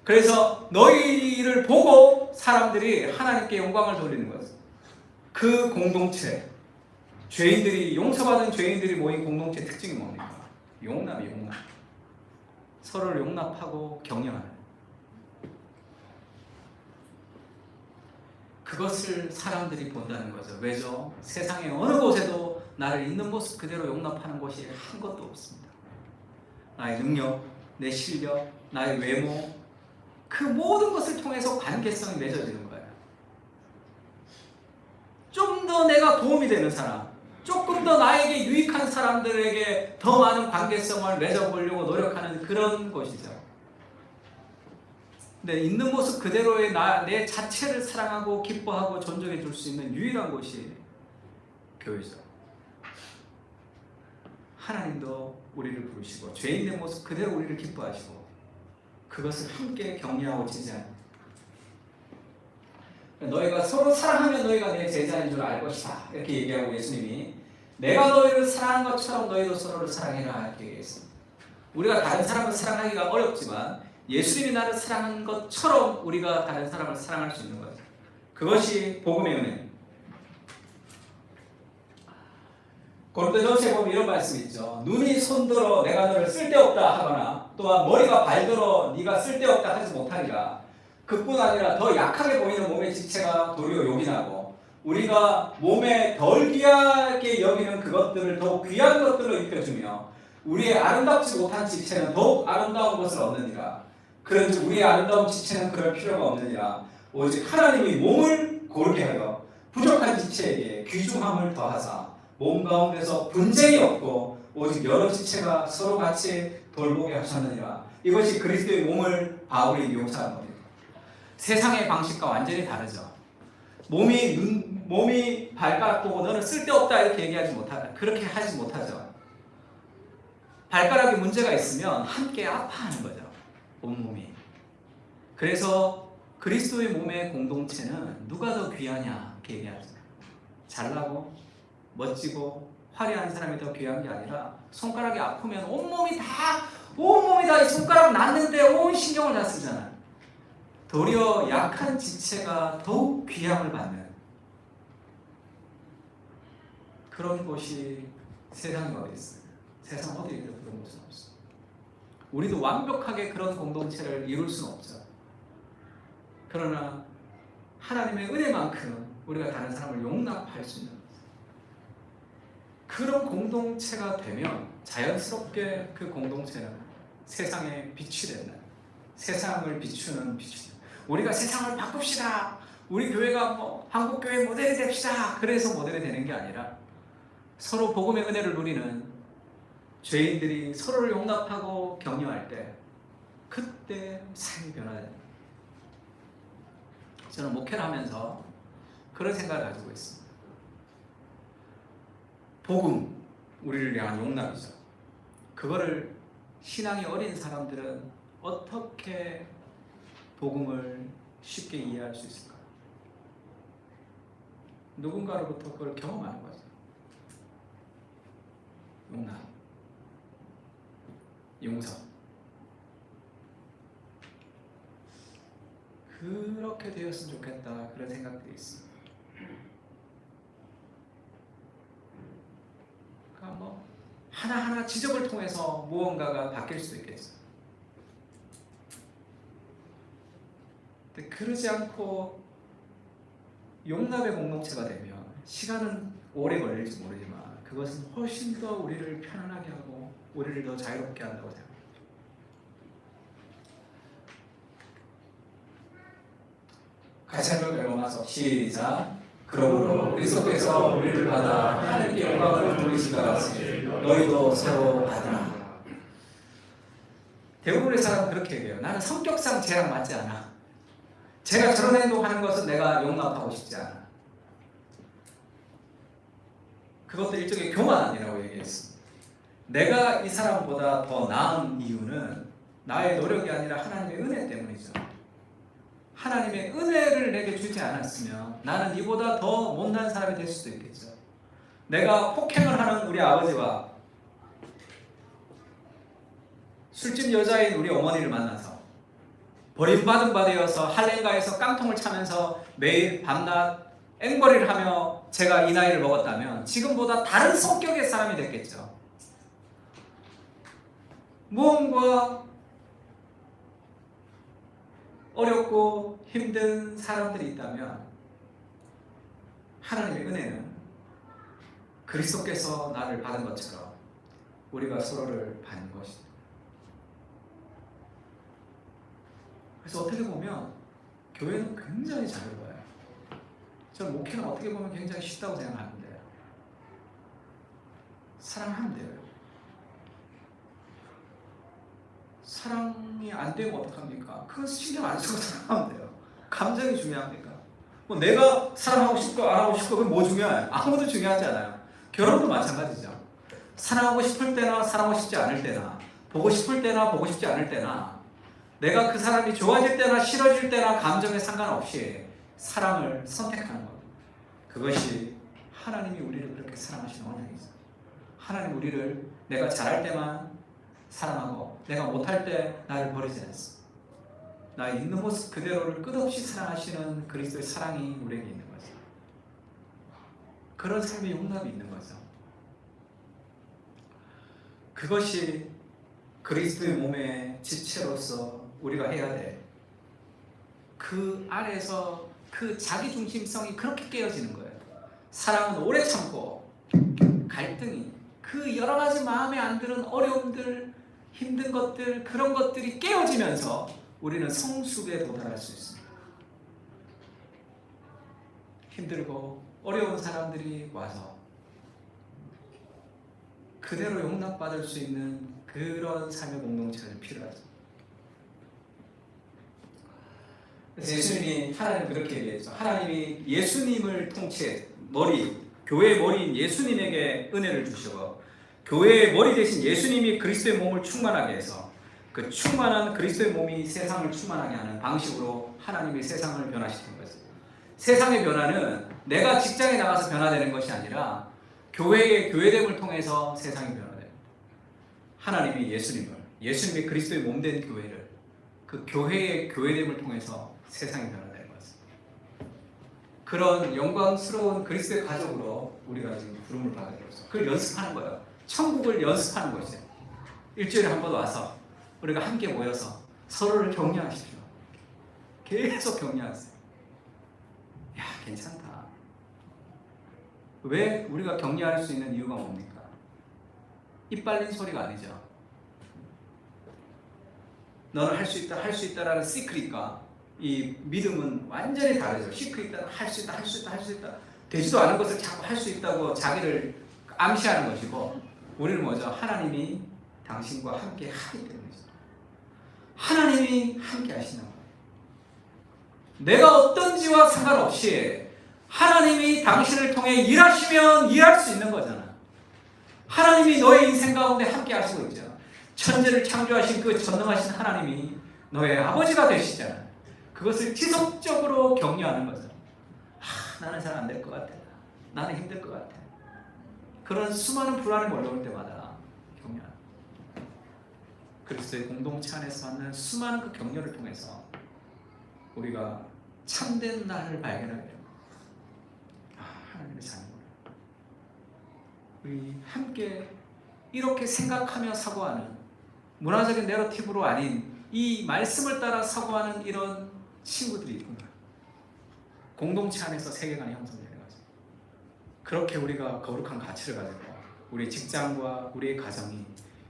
그래서 너희를 보고 사람들이 하나님께 영광을 돌리는 거예요. 그 공동체, 죄인들이, 용서받은 죄인들이 모인 공동체 특징이 뭡니까? 용납이 용납. 서로를 용납하고 격려하는. 그것을 사람들이 본다는 거죠. 왜죠? 세상의 어느 곳에도 나를 있는 모습 그대로 용납하는 곳이 한 곳도 없습니다. 나의 능력, 내 실력, 나의 외모, 그 모든 것을 통해서 관계성이 맺어지는 거예요. 좀 더 내가 도움이 되는 사람, 조금 더 나에게 유익한 사람들에게 더 많은 관계성을 맺어보려고 노력하는 그런 곳이죠. 근데 있는 모습 그대로의 내 자체를 사랑하고 기뻐하고 존중해 줄 수 있는 유일한 곳이 교회죠. 하나님도 우리를 부르시고 죄인의 모습 그대로 우리를 기뻐하시고 그것을 함께 격려하고 지지합니다. 너희가 서로 사랑하면 너희가 내 제자인 줄 알 것이다. 이렇게 얘기하고 예수님이 내가 너희를 사랑한 것처럼 너희도 서로를 사랑해라 이렇게 얘기했습니다. 우리가 다른 사람을 사랑하기가 어렵지만 예수님이 나를 사랑한 것처럼 우리가 다른 사람을 사랑할 수 있는 거죠. 그것이 복음의 은혜. 고린도전서에 보면 이런 말씀이 있죠. 눈이 손들어 내가 너를 쓸데없다 하거나 또한 머리가 발들어 네가 쓸데없다 하지 못하리라. 그뿐 아니라 더 약하게 보이는 몸의 지체가 도리어 요긴하고 우리가 몸에 덜 귀하게 여기는 그것들을 더욱 귀한 것들로 입혀주며 우리의 아름답지 못한 지체는 더욱 아름다운 것을 얻느니라. 그런즉 우리의 아름다운 지체는 그럴 필요가 없느니라. 오직 하나님이 몸을 고르게 하여 부족한 지체에게 귀중함을 더하사 몸 가운데서 분쟁이 없고 오직 여러 지체가 서로 같이 돌보게 하셨느니라. 이것이 그리스도의 몸을 바울이 묘사한 겁니다. 세상의 방식과 완전히 다르죠. 몸이 발가락 보고 너는 쓸데없다 이렇게 얘기하지 못하죠. 그렇게 하지 못하죠. 발가락에 문제가 있으면 함께 아파하는 거죠. 온몸이. 그래서 그리스도의 몸의 공동체는 누가 더 귀하냐 이렇게 얘기하죠. 잘나고 멋지고 화려한 사람이 더 귀한 게 아니라 손가락이 아프면 온몸이 다 이 손가락 났는데 온 신경을 다 쓰잖아요. 도리어 약한 지체가 더욱 귀함을 받는 그런 곳이 세상에 어디 있어요? 세상 어디에도 그런 곳은 없어요. 우리도 완벽하게 그런 공동체를 이룰 수는 없죠. 그러나 하나님의 은혜만큼 우리가 다른 사람을 용납할 수 있는 그런 공동체가 되면 자연스럽게 그 공동체는 세상의 빛이 된다. 세상을 비추는 빛이 된다. 우리가 세상을 바꿉시다. 우리 교회가 한국교회 모델이 됩시다. 그래서 모델이 되는 게 아니라 서로 복음의 은혜를 누리는 죄인들이 서로를 용납하고 격려할 때 그때 삶이 변화됩니다. 저는 목회를 하면서 그런 생각을 가지고 있습니다. 복음, 우리를 위한 용납이죠. 그거를 신앙이 어린 사람들은 어떻게 복음을 쉽게 이해할 수 있을까요? 누군가로부터 그걸 경험하는 거죠. 용납, 용서. 그렇게 되었으면 좋겠다 그런 생각들이 있습니다. 그러니까 하나하나 지적을 통해서 무언가가 바뀔 수도 있겠죠. 근데 그러지 않고 용납의 공동체가 되면 시간은 오래 걸릴지 모르지만 그것은 훨씬 더 우리를 편안하게 하고 우리를 더 자유롭게 한다고 생각합니다. 같이 한번 읽어봐서 시작. 그러므로 그리스도께서 우리를 받아 하나님께 영광을 돌리신 것 같이 너희도 서로 받으라. 대부분의 사람은 그렇게 얘기해요. 나는 성격상 쟤랑 맞지 않아. 제가 저런 행동하는 것은 내가 용납하고 싶지 않아. 그것도 일종의 교만이라고 얘기했습니다. 내가 이 사람보다 더 나은 이유는 나의 노력이 아니라 하나님의 은혜 때문이죠. 하나님의 은혜를 내게 주지 않았으면 나는 이보다 더 못난 사람이 될 수도 있겠죠. 내가 폭행을 하는 우리 아버지와 술집 여자인 우리 어머니를 만나서 버림받은 바 되어서 할렘가에서 깡통을 차면서 매일 밤낮 앵벌이를 하며 제가 이 나이를 먹었다면 지금보다 다른 성격의 사람이 됐겠죠. 무언가 어렵고 힘든 사람들이 있다면 하나님의 은혜는 그리스도께서 나를 받은 것처럼 우리가 서로를 받는 것입니다. 그래서 어떻게 보면 교회는 굉장히 자유로워요. 저는 목회는 어떻게 보면 굉장히 쉽다고 생각하는데 사랑하면 돼요. 사랑이 안 되면 어떡합니까? 그건 신경 안 쓰고 사랑하면 돼요. 감정이 중요합니까? 뭐 내가 사랑하고 싶고 안 하고 싶고 그건 뭐 중요해요? 아무것도 중요하지 않아요. 결혼도 마찬가지죠. 사랑하고 싶을 때나 사랑하고 싶지 않을 때나 보고 싶을 때나 보고 싶지 않을 때나 내가 그 사람이 좋아질 때나 싫어질 때나 감정에 상관없이 사랑을 선택하는 것. 그것이 하나님이 우리를 그렇게 사랑하시는 원형이죠. 하나님 우리를 내가 잘할 때만 사랑하고 내가 못할 때 나를 버리지 않습니다. 나의 있는 모습 그대로를 끝없이 사랑하시는 그리스도의 사랑이 우리에게 있는 거죠. 그런 삶의 용납이 있는 거죠. 그것이 그리스도의 몸의 지체로서 우리가 해야 돼. 그 안에서 그 자기중심성이 그렇게 깨어지는 거예요. 사랑은 오래 참고 갈등이 그 여러 가지 마음에 안 드는 어려움들 힘든 것들 그런 것들이 깨어지면서 우리는 성숙에 도달할 수 있습니다. 힘들고 어려운 사람들이 와서 그대로 용납받을 수 있는 그런 삶의 공동체가 필요하죠. 그래서 예수님이 하나님 그렇게 얘기했죠. 하나님이 예수님을 통치해 교회의 머리인 예수님에게 은혜를 주시고 교회의 머리 대신 예수님이 그리스도의 몸을 충만하게 해서 그 충만한 그리스도의 몸이 세상을 충만하게 하는 방식으로 하나님이 세상을 변화시킨 거죠. 세상의 변화는 내가 직장에 나가서 변화되는 것이 아니라 교회의 교회됨을 통해서 세상이 변화돼요. 하나님이 예수님이 그리스도의 몸된 교회를 그 교회의 교회됨을 통해서 세상이 변화되는 거죠. 그런 영광스러운 그리스도의 가족으로 우리가 지금 부름을 받게 되었어요. 그걸 연습하는 거예요. 천국을 연습하는 것이에요. 일주일에 한 번 와서 우리가 함께 모여서 서로를 격려하십시오. 계속 격려하세요. 야, 괜찮다. 왜 우리가 격려할 수 있는 이유가 뭡니까? 입 발린 소리가 아니죠. 너는 할 수 있다, 할 수 있다라는 시크릿과 이 믿음은 완전히 다르죠. 시크릿은 할 수 있다, 할 수 있다, 할 수 있다. 되지도 않은 것을 자꾸 할 수 있다고 자기를 암시하는 것이고, 우리는 뭐죠? 하나님이 당신과 함께 하기 때문이죠. 하나님이 함께 하시는 거예요. 내가 어떤지와 상관없이 하나님이 당신을 통해 일하시면 일할 수 있는 거잖아. 하나님이 너의 인생 가운데 함께 하시고 있죠. 천지를 창조하신 그 전능하신 하나님이 너의 아버지가 되시잖아. 그것을 지속적으로 격려하는 거죠. 나는 잘 안 될 것 같아. 나는 힘들 것 같아. 그런 수많은 불안이 몰려올 때마다 격려하는 거예요. 그리스도의 공동체 안에서 만난 수많은 그 격려를 통해서 우리가 참된 나를 발견하게 됩니다. 하나님의 자녀구나. 우리 함께 이렇게 생각하며 사고하는, 문화적인 내러티브로 아닌 이 말씀을 따라 사고하는 이런 친구들이 있구나. 공동체 안에서 세계관이 형성되는 거죠. 그렇게 우리가 거룩한 가치를 가지고 우리 직장과 우리의 가정이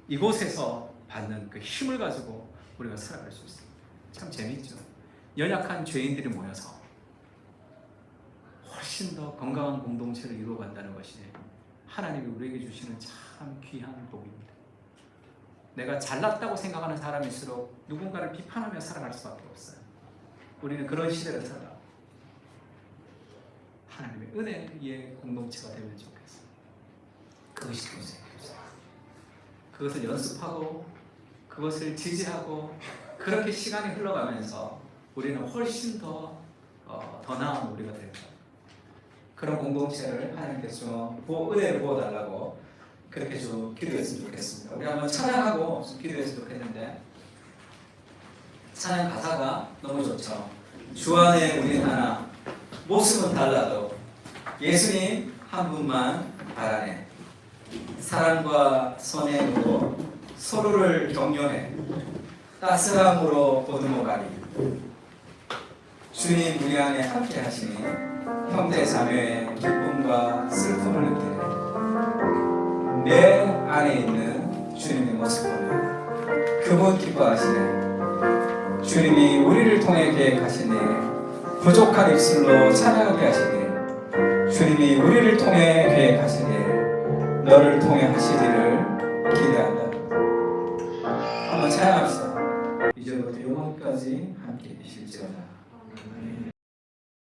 이곳에서 받는 그 힘을 가지고 우리가 살아갈 수 있습니다. 참 재미있죠. 연약한 죄인들이 모여서 훨씬 더 건강한 공동체를 이루어간다는 것이 하나님이 우리에게 주시는 참 귀한 복입니다. 내가 잘났다고 생각하는 사람일수록 누군가를 비판하며 살아갈 수밖에 없어요. 우리는 그런 시대를 살아. 하나님의 은혜의 공동체가 되면 좋겠어. 그것이 교제예요. 그것을 연습하고 그것을 지지하고 그렇게 시간이 흘러가면서 우리는 훨씬 더 나은 우리가 될 거예요. 그런 공동체를 하나님께서 은혜를 부어달라고 그렇게 좀 기도했으면 좋겠습니다. 우리 한번 찬양하고 좀 기도했으면 좋겠는데, 찬양 가사가 너무 좋죠. 주 안에 우린 하나, 모습은 달라도 예수님 한 분만 바라네. 사랑과 선행으로 서로를 격려해 따스함으로 보듬어가리. 주님 우리 안에 함께 하시니 형제 자매의 기쁨과 슬픔을 느끼네. 내 안에 있는 주님의 모습 보면 그분 기뻐하시네. 주님이 우리를 통해 계획하신 일, 부족한 입술로 찬양하게 하시니 주님이 우리를 통해 계획하신 일, 너를 통해 하실 일을 기대한다. 한번 찬양합시다. 이제부터 영원까지 함께 계실지어다.